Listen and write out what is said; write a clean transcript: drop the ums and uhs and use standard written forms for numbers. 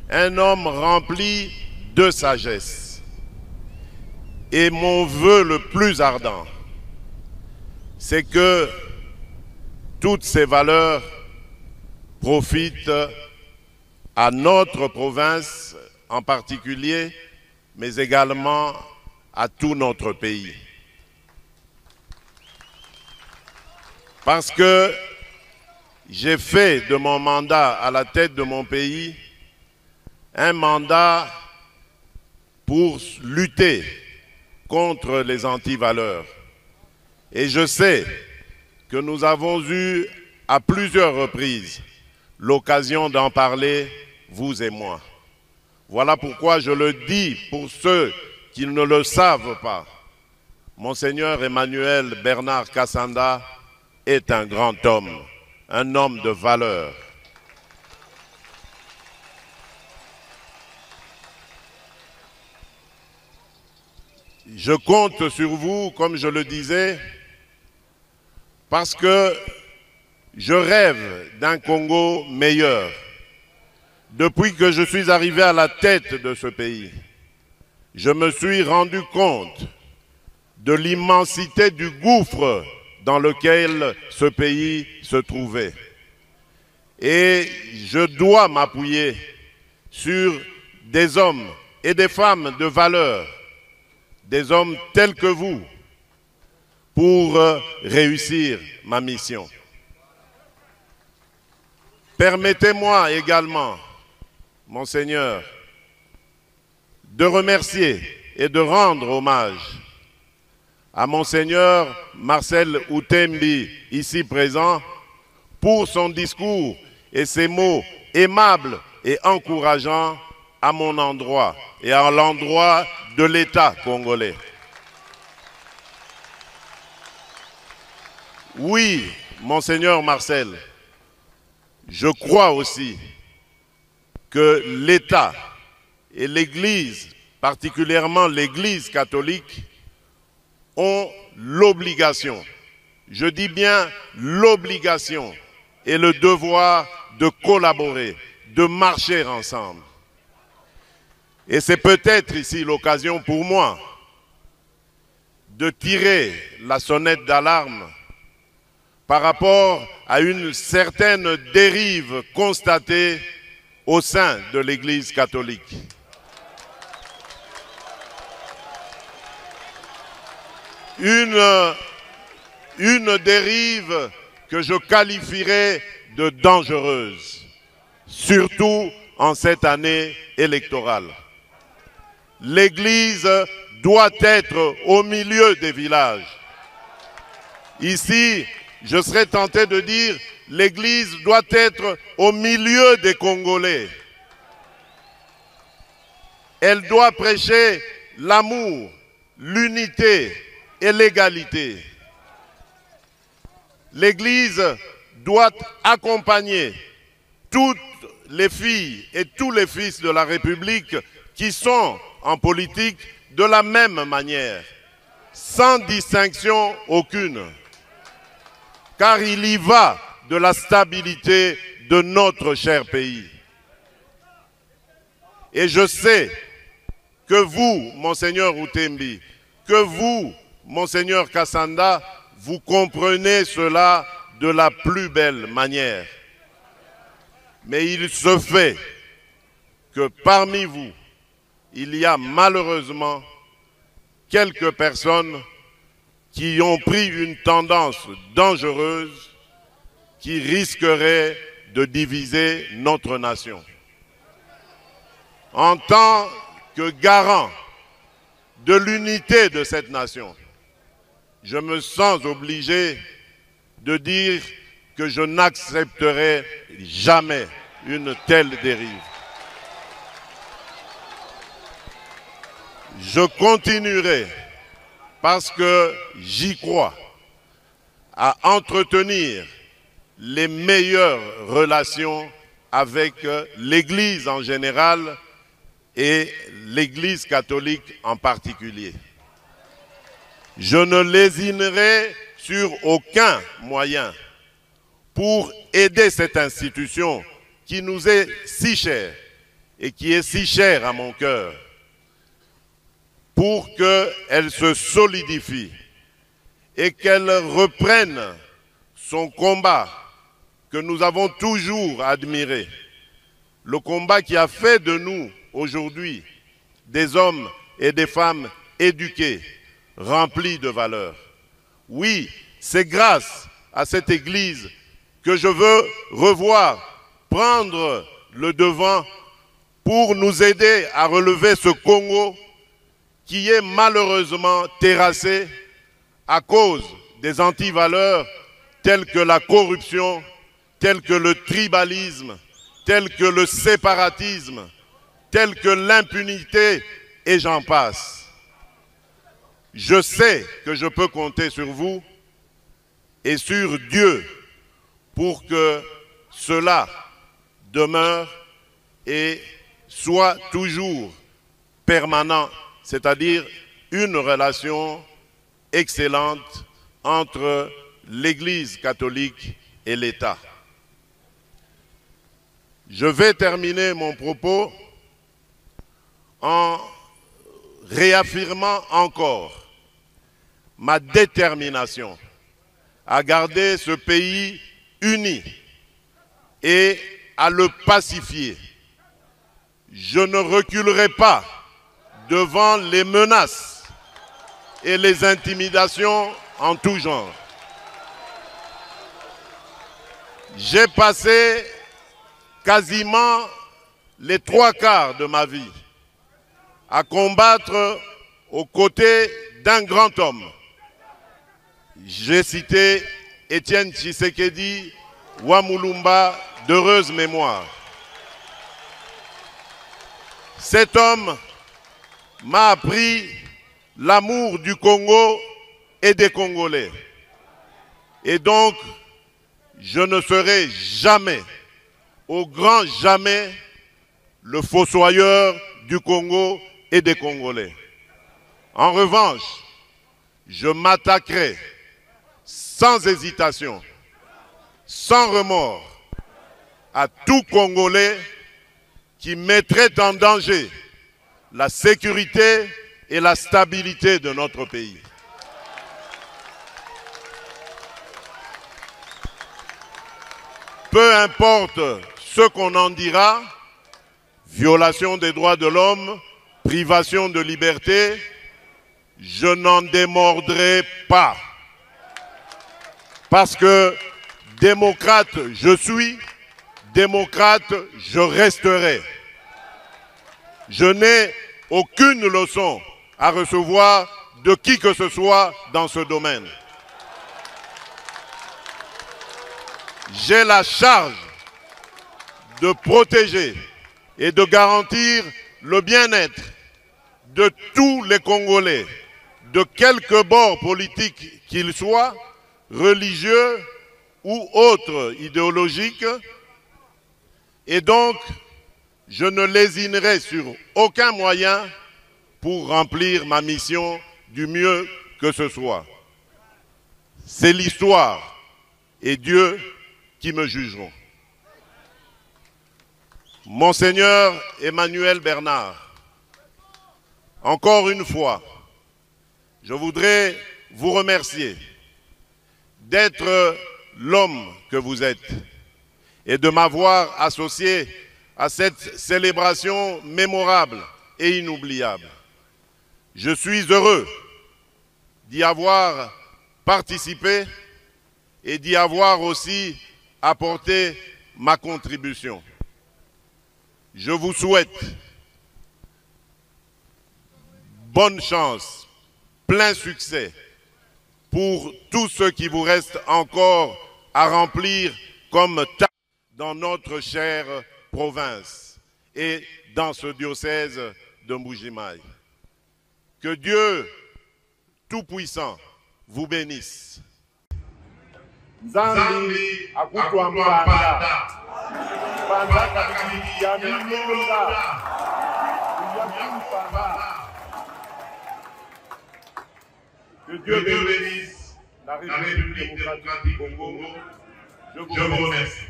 un homme rempli de sagesse. Et mon vœu le plus ardent, c'est que toutes ces valeurs profitent à notre province en particulier, mais également à tout notre pays. Parce que j'ai fait de mon mandat à la tête de mon pays un mandat pour lutter contre les antivaleurs. Et je sais que nous avons eu à plusieurs reprises l'occasion d'en parler, vous et moi. Voilà pourquoi je le dis pour ceux qui ne le savent pas. Monseigneur Emmanuel Bernard Kassanda est un grand homme, un homme de valeur. Je compte sur vous, comme je le disais, parce que je rêve d'un Congo meilleur. Depuis que je suis arrivé à la tête de ce pays, je me suis rendu compte de l'immensité du gouffre dans lequel ce pays se trouvait. Et je dois m'appuyer sur des hommes et des femmes de valeur, des hommes tels que vous, pour réussir ma mission. Permettez-moi également, Monseigneur, de remercier et de rendre hommage à Monseigneur Marcel Outembi, ici présent, pour son discours et ses mots aimables et encourageants à mon endroit et à l'endroit de l'État congolais. Oui, Monseigneur Marcel, je crois aussi que l'État et l'Église, particulièrement l'Église catholique, ont l'obligation, je dis bien l'obligation et le devoir de collaborer, de marcher ensemble. Et c'est peut-être ici l'occasion pour moi de tirer la sonnette d'alarme par rapport à une certaine dérive constatée au sein de l'Église catholique. Une dérive que je qualifierais de dangereuse, surtout en cette année électorale. L'Église doit être au milieu des villages. Ici, je serais tenté de dire, l'Église doit être au milieu des Congolais. Elle doit prêcher l'amour, l'unité et l'égalité. L'Église doit accompagner toutes les filles et tous les fils de la République qui sont en politique de la même manière, sans distinction aucune. Car il y va de la stabilité de notre cher pays. Et je sais que vous, Monseigneur Outembi, que vous, Monseigneur Kassanda, vous comprenez cela de la plus belle manière. Mais il se fait que parmi vous, il y a malheureusement quelques personnes qui ont pris une tendance dangereuse qui risquerait de diviser notre nation. En tant que garant de l'unité de cette nation, je me sens obligé de dire que je n'accepterai jamais une telle dérive. Je continuerai, parce que j'y crois, à entretenir les meilleures relations avec l'Église en général et l'Église catholique en particulier. Je ne lésinerai sur aucun moyen pour aider cette institution qui nous est si chère et qui est si chère à mon cœur, pour qu'elle se solidifie et qu'elle reprenne son combat que nous avons toujours admiré, le combat qui a fait de nous aujourd'hui des hommes et des femmes éduqués, remplis de valeurs. Oui, c'est grâce à cette Église que je veux revoir, prendre le devant pour nous aider à relever ce Congo qui est malheureusement terrassé à cause des antivaleurs telles que la corruption, telles que le tribalisme, telles que le séparatisme, telles que l'impunité, et j'en passe. Je sais que je peux compter sur vous et sur Dieu pour que cela demeure et soit toujours permanent, c'est-à-dire une relation excellente entre l'Église catholique et l'État. Je vais terminer mon propos en réaffirmant encore ma détermination à garder ce pays uni et à le pacifier. Je ne reculerai pas devant les menaces et les intimidations en tout genre. J'ai passé quasiment les 3/4 de ma vie à combattre aux côtés d'un grand homme. J'ai cité Étienne Tshisekedi Wamulumba, d'heureuse mémoire. Cet homme m'a appris l'amour du Congo et des Congolais. Et donc, je ne serai jamais, au grand jamais, le fossoyeur du Congo et des Congolais. En revanche, je m'attaquerai sans hésitation, sans remords, à tout Congolais qui mettrait en danger la sécurité et la stabilité de notre pays. Peu importe ce qu'on en dira, violation des droits de l'homme, privation de liberté, je n'en démordrai pas. Parce que démocrate je suis, démocrate je resterai. Je n'ai aucune leçon à recevoir de qui que ce soit dans ce domaine. J'ai la charge de protéger et de garantir le bien-être de tous les Congolais, de quelque bord politique qu'ils soient, religieux ou autres idéologiques, et donc je ne lésinerai sur aucun moyen pour remplir ma mission du mieux que ce soit. C'est l'histoire et Dieu qui me jugeront. Monseigneur Emmanuel Bernard, encore une fois, je voudrais vous remercier d'être l'homme que vous êtes et de m'avoir associé à cette célébration mémorable et inoubliable. Je suis heureux d'y avoir participé et d'y avoir aussi apporté ma contribution. Je vous souhaite bonne chance, plein succès pour tout ce qui vous reste encore à remplir comme tâche dans notre chère province et dans ce diocèse de Mbuji-Mayi. Que Dieu Tout-Puissant vous bénisse. Nzambi akutwambanda Panda kabiki ya milonga Que Dieu bénisse la République démocratique du Congo. Je vous remercie.